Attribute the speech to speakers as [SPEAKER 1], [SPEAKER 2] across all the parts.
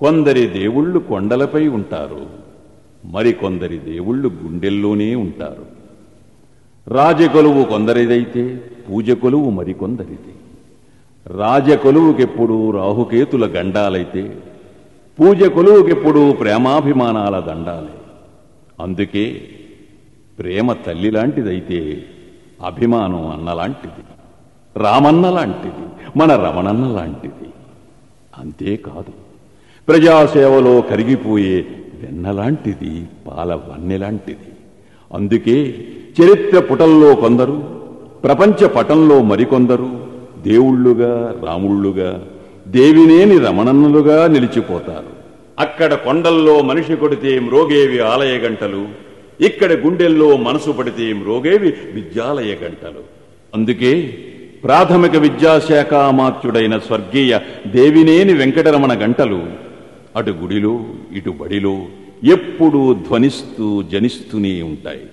[SPEAKER 1] కొందరి దేవుళ్ళు కొండలపై ఉంటారు, మరికొందరి దేవుళ్ళు గుండెల్లోనే ఉంటారు. రాజకొలువు కొందరిదైతే పూజ కొలువు మరికొందరిది. రాజకొలువుకెప్పుడు రాహుకేతుల గండాలైతే పూజ కొలువుకెప్పుడు ప్రేమాభిమానాల దండాలే. అందుకే ప్రేమ తల్లి లాంటిదైతే అభిమానం అన్నలాంటిది, రామన్న లాంటిది, మన రమణన్న లాంటిది. అంతేకాదు, ప్రజాసేవలో కరిగిపోయే వెన్నలాంటిది, పాల వన్నెలాంటిది. అందుకే చరిత్ర పుటల్లో కొందరు, ప్రపంచ పటంలో మరికొందరు దేవుళ్ళుగా, రాముళ్ళుగా, దేవినేని రమణన్నులుగా నిలిచిపోతారు. అక్కడ కొండల్లో మనిషి కొడితే మ్రోగేవి ఆలయ గంటలు, ఇక్కడ గుండెల్లో మనసు పడితే మ్రోగేవి విద్యాలయ గంటలు. అందుకే ప్రాథమిక విద్యాశాఖ అమాత్యుడైన స్వర్గీయ దేవినేని వెంకటరమణ గంటలు అటు గుడిలో ఇటు బడిలో ఎప్పుడూ ధ్వనిస్తూ జనిస్తూనే ఉంటాయి.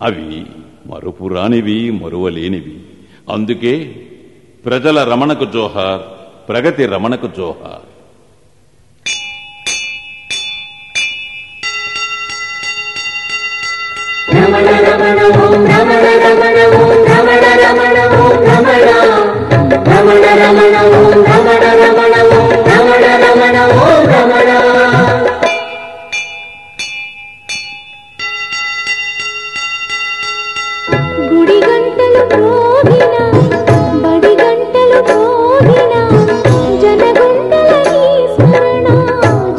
[SPEAKER 1] అవి మరుపురానివి, మరువలేనివి. అందుకే ప్రజల రమణకు జోహార్, ప్రగతి రమణకు జోహార్.
[SPEAKER 2] రమణ రమణ ఓం రమణ రమణ ఓం రమణ రమణ ఓం రమణ రమణ రమణ ఓం రమణ రమణ ఓం రమణ రమణ ఓం రమణ. గుడి గంటలు మ్రోగిన, బడి గంటలు మోగిన, జనగుండల నీ స్మరణ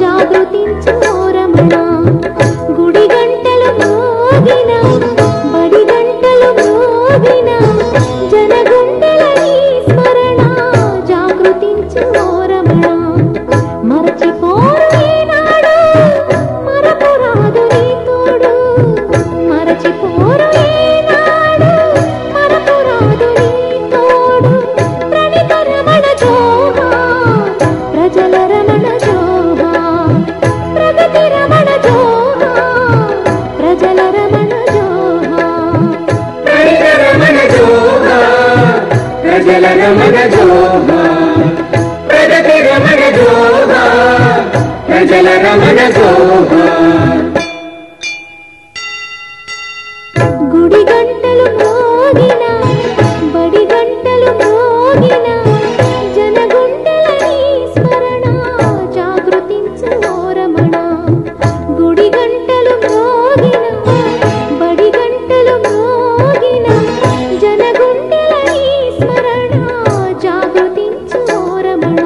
[SPEAKER 2] జాగృతించు ఓ రమణ. గుడి గంటలు మోగిన, బడి గంటలు మోగిన, జనగుండల నీ స్మరణ జాగృతించు ఓ రమణ. మరచిపోరు ఈనాడు, మరపురాదు నీ తోడు. మరచిపోరు ఈనాడు, మరపురాదు నీ తోడు. ప్రణిత రమణ జోహార్, ప్రజల రమణ జోహార్. ప్రగతి రమణ జోహార్, ప్రజల రమణ జోహార్. ప్రణిత రమణ జోహార్, ప్రజల రమణ జోహార్. ప్రగతి రమణ జోహార్, ప్రజల రమణ జోహార్. గుడి గంటలు మోగిన, బడి గంటలు మోగిన, జనగుండెల నీ స్మరణ జాగృతించు ఓ రమణ. గుడి గంటలు మోగిన, బడి గంటలు మోగిన, జనగుండెల నీ స్మరణ జాగృతించు ఓ రమణ.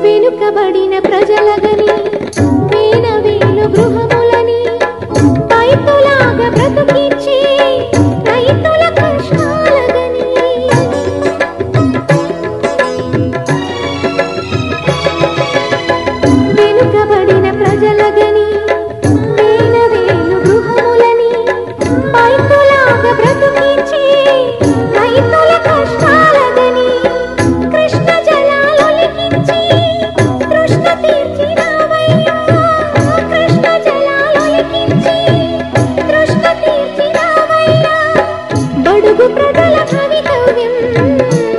[SPEAKER 2] వెనుకబడిన ప్రజలగని, వేల వేలు గృహములని, రైతులాగా బ్రతుకించి రైతుల కష్టాలగని. వెనుకబడిన ప్రజలగని, వేల వేలు గృహములని, రైతులాగా బ్రతుకించి రైతుల కష్టాలగని. కృష్ణ జలాలొలికించి తృష్ణ తీర్చినావయ్యా. కృష్ణ జలాలొలికించి తృష్ణ తీర్చినావయ్యా. బడుగు ప్రజల భవితవ్యం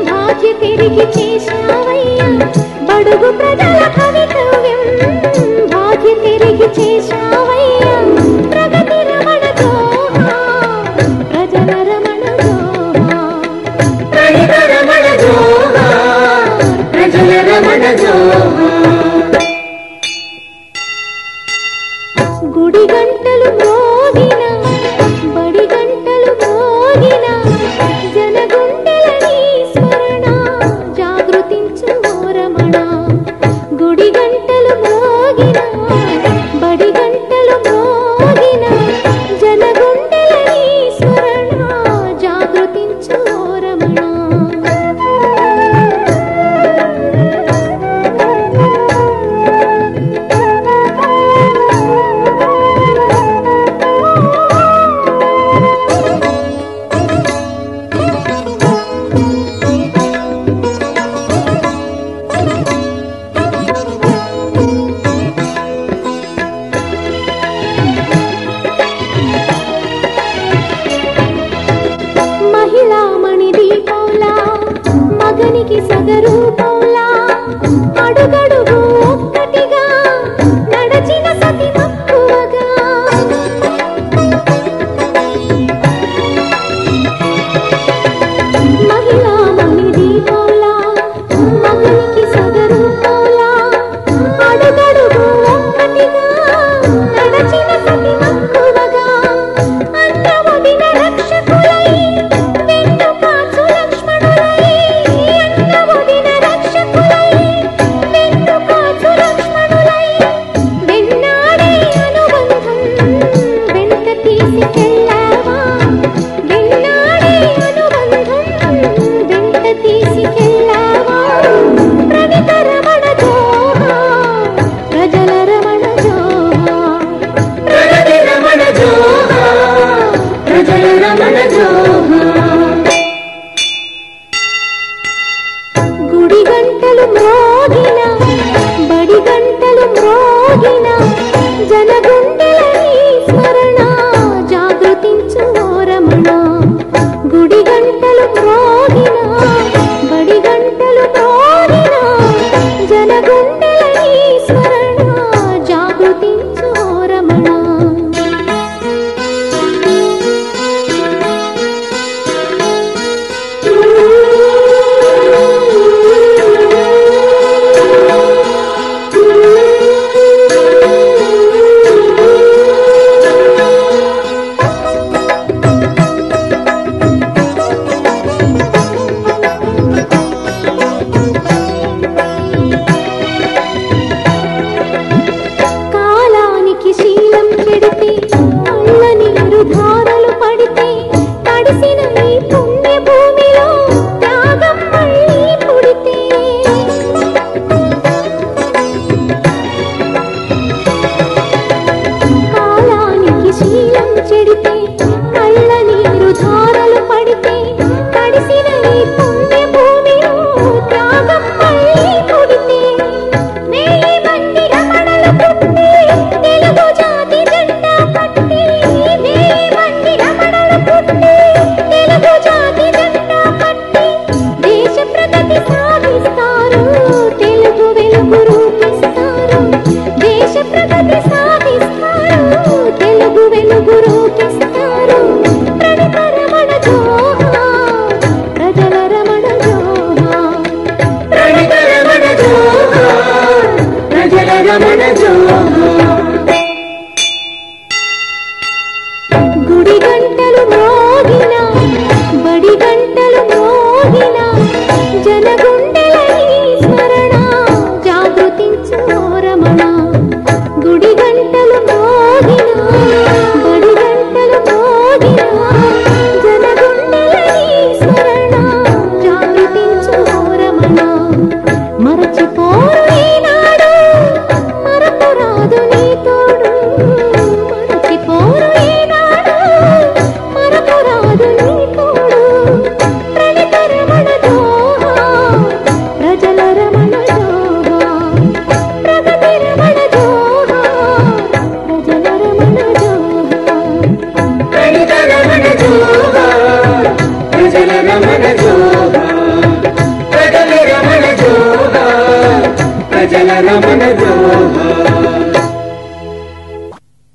[SPEAKER 2] బాధ్య తిరిగి చేశావయ్యా. బడుగు ప్రజల భవితవ్యం బాధ్య తిరిగి చేశావయ్యా. ప్రగతి రమణ జోహార్, ప్రజల రమణ జోహార్. ప్రణిత రమణ జోహార్, ప్రజల రమణ జోహార్. గుడి గంటలు మోగిన, బడి గంటలు మోగిన, జనగుండెల నీ స్మరణ జాగృతించు ఓ రమణ. గుడి గంటలు మోగిన, బడి గంటలు మోగిన, జనగుండెల నీ స్మరణ జాగృతించు ఓ రమణ. రమణ జోహార్. గుడి గంటలు మ్రోగిన బడి గంటలు మ్రోగిన జనగుండెల స్మరణ జాగృతించు ఓ రమణ. గుడి గంటలు మ్రోగిన బడి గంటలు మ్రోగిన జనగుండెల స్మరణ జాగృతించు ఓ రమణ. గుడి గంటలు మ్రోగిన బడి గంటలు మ్రోగిన జనగుండెల స్మరణ జాగృతించు ఓ రమణ. గుడి గంటలు మ్రోగిన బడి గంటలు మ్రోగిన జనగుండెల స్మరణ జాగృతించు ఓ రమణ. మరచిపోరు ఈనాడు మరపురాదు నీ తోడు. మరచిపోరు ఈనాడు మరపురాదు నీ తోడు. ప్రణిత రమణ జోహార్ ప్రజల రమణ జోహార్. ప్రగతి రమణ జోహార్ ప్రజల రమణ జోహార్. ప్రణిత రమణ జోహార్ ప్రజల రమణ జోహార్. ప్రగతి రమణ జోహార్ ప్రజల రమణ జోహార్.